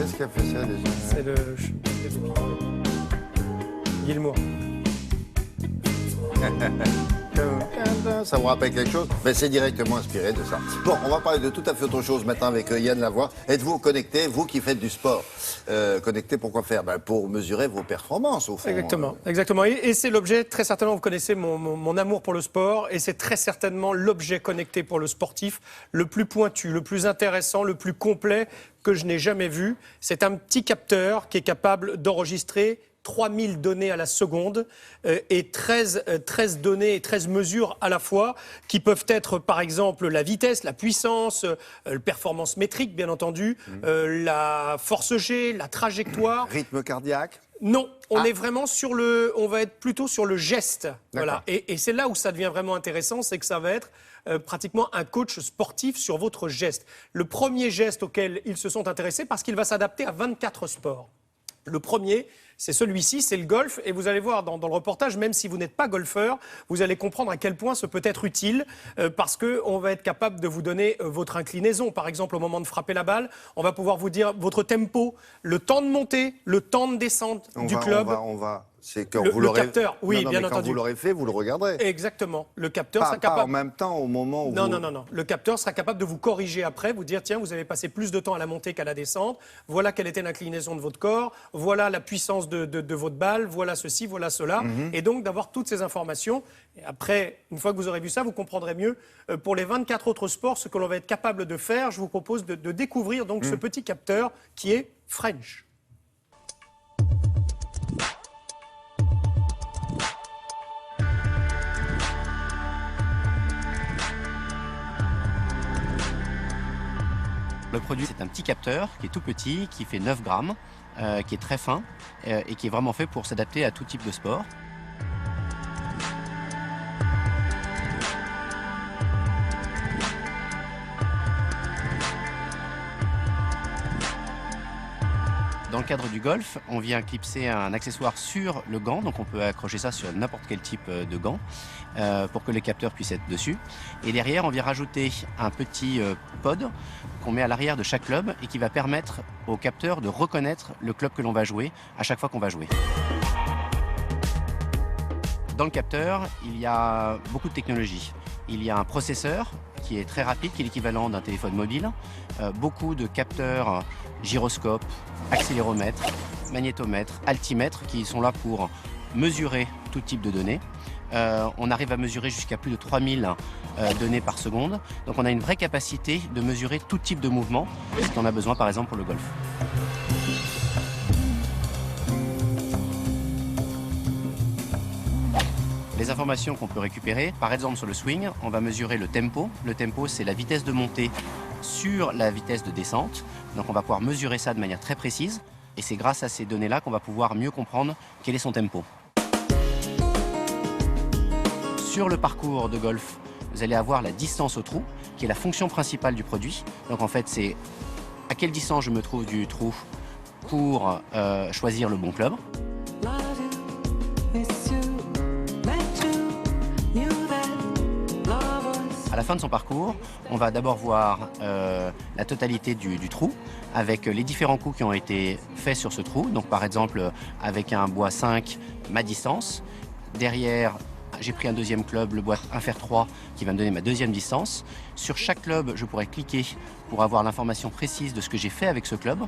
Qu'est-ce qui a fait ça déjà? C'est le Gilmour. Ça vous rappelle quelque chose? Ben, c'est directement inspiré de ça. Bon, on va parler de tout à fait autre chose maintenant avec Yann Lavoie. Êtes-vous connecté, vous qui faites du sport? Connecté pour quoi faire? Ben, pour mesurer vos performances, au fond. Exactement, exactement. Et c'est l'objet, très certainement, vous connaissez mon amour pour le sport, et c'est très certainement l'objet connecté pour le sportif le plus pointu, le plus intéressant, le plus complet que je n'ai jamais vu. C'est un petit capteur qui est capable d'enregistrer 3000 données à la seconde et 13 données et 13 mesures à la fois qui peuvent être par exemple la vitesse, la puissance, la performance métrique bien entendu, la force G, la trajectoire. Rythme cardiaque? Non, on est vraiment on va être plutôt sur le geste. Voilà. Et c'est là où ça devient vraiment intéressant, c'est que ça va être pratiquement un coach sportif sur votre geste. Le premier geste auquel ils se sont intéressés parce qu'il va s'adapter à 24 sports. Le premier, c'est celui-ci, c'est le golf. Et vous allez voir dans le reportage, même si vous n'êtes pas golfeur, vous allez comprendre à quel point ce peut être utile parce qu'on va être capable de vous donner votre inclinaison. Par exemple, au moment de frapper la balle, on va pouvoir vous dire votre tempo, le temps de montée, le temps de descente du club. C'est quand vous le capteur, oui, bien entendu. Quand vous l'aurez fait, vous le regarderez. Exactement. Le capteur sera capable. Pas en même temps, au moment où Non. Le capteur sera capable de vous corriger après, vous dire tiens, vous avez passé plus de temps à la montée qu'à la descente. Voilà quelle était l'inclinaison de votre corps. Voilà la puissance de votre balle. Voilà ceci, voilà cela. Et donc d'avoir toutes ces informations. Et après, une fois que vous aurez vu ça, vous comprendrez mieux pour les 24 autres sports ce que l'on va être capable de faire. Je vous propose de découvrir donc ce petit capteur qui est French. Le produit, c'est un petit capteur qui est tout petit, qui fait 9 grammes, qui est très fin et qui est vraiment fait pour s'adapter à tout type de sport. Dans le cadre du golf, on vient clipser un accessoire sur le gant, donc on peut accrocher ça sur n'importe quel type de gant pour que les capteurs puissent être dessus. Et derrière, on vient rajouter un petit pod qu'on met à l'arrière de chaque club et qui va permettre au capteur de reconnaître le club que l'on va jouer à chaque fois qu'on va jouer. Dans le capteur, il y a beaucoup de technologies. Il y a un processeur qui est très rapide, qui est l'équivalent d'un téléphone mobile. Beaucoup de capteurs, gyroscope, accéléromètre, magnétomètre, altimètre qui sont là pour mesurer tout type de données. On arrive à mesurer jusqu'à plus de 3000 données par seconde. Donc on a une vraie capacité de mesurer tout type de mouvement, si on a besoin par exemple pour le golf. Les informations qu'on peut récupérer, par exemple sur le swing, on va mesurer le tempo. Le tempo, c'est la vitesse de montée sur la vitesse de descente. Donc on va pouvoir mesurer ça de manière très précise. Et c'est grâce à ces données-là qu'on va pouvoir mieux comprendre quel est son tempo. Sur le parcours de golf, vous allez avoir la distance au trou, qui est la fonction principale du produit. Donc en fait, c'est à quelle distance je me trouve du trou pour choisir le bon club. À la fin de son parcours, on va d'abord voir la totalité du trou avec les différents coups qui ont été faits sur ce trou. Donc par exemple, avec un bois 5, ma distance. Derrière, j'ai pris un deuxième club, le bois 1fer3, qui va me donner ma deuxième distance. Sur chaque club, je pourrais cliquer pour avoir l'information précise de ce que j'ai fait avec ce club.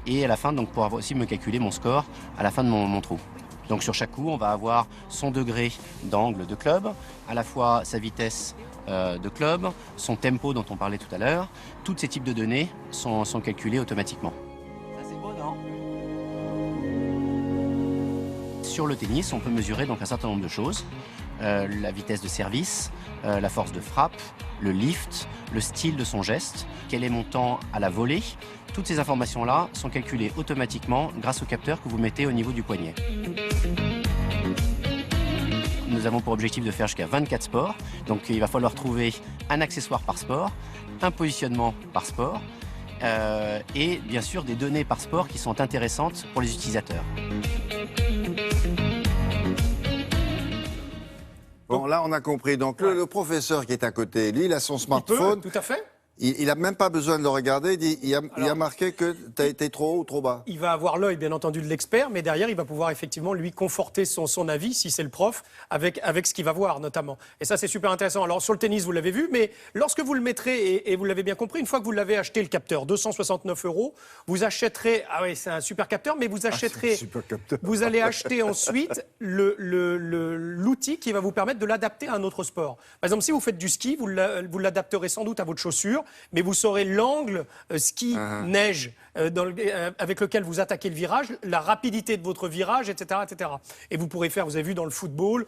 Et à la fin, donc, pour aussi me calculer mon score à la fin de mon trou. Donc sur chaque coup, on va avoir son degré d'angle de club, à la fois sa vitesse de club, son tempo dont on parlait tout à l'heure. Tous ces types de données sont calculés automatiquement. Ça c'est beau, non ? Sur le tennis, on peut mesurer donc un certain nombre de choses. La vitesse de service, la force de frappe, le lift, le style de son geste, quel est mon temps à la volée. Toutes ces informations-là sont calculées automatiquement grâce au capteur que vous mettez au niveau du poignet. Nous avons pour objectif de faire jusqu'à 24 sports. Donc il va falloir trouver un accessoire par sport, un positionnement par sport et bien sûr des données par sport qui sont intéressantes pour les utilisateurs. Bon, là, on a compris. Donc, le professeur qui est à côté, lui, il a son smartphone. Tout à fait. il n'a même pas besoin de le regarder. Il a marqué que tu as été trop haut ou trop bas. Il va avoir l'œil, bien entendu, de l'expert, mais derrière, il va pouvoir effectivement lui conforter son avis, si c'est le prof, avec ce qu'il va voir, notamment. Et ça, c'est super intéressant. Alors, sur le tennis, vous l'avez vu, mais lorsque vous le mettrez, et vous l'avez bien compris, une fois que vous l'avez acheté, le capteur, 269 €, vous achèterez, ah oui, c'est un super capteur, mais vous achèterez, vous allez acheter ensuite l'outil qui va vous permettre de l'adapter à un autre sport. Par exemple, si vous faites du ski, vous l'adapterez sans doute à votre chaussure, mais vous saurez l'angle ski-neige avec lequel vous attaquez le virage, la rapidité de votre virage, etc., etc. Et vous pourrez faire, vous avez vu, dans le football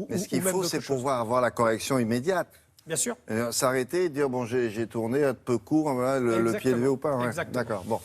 Mais ce qu'il faut, c'est pouvoir avoir la correction immédiate. Bien sûr. S'arrêter et dire, bon, j'ai tourné un peu court, voilà, le pied levé ou pas. Ouais. Exactement. D'accord, bon.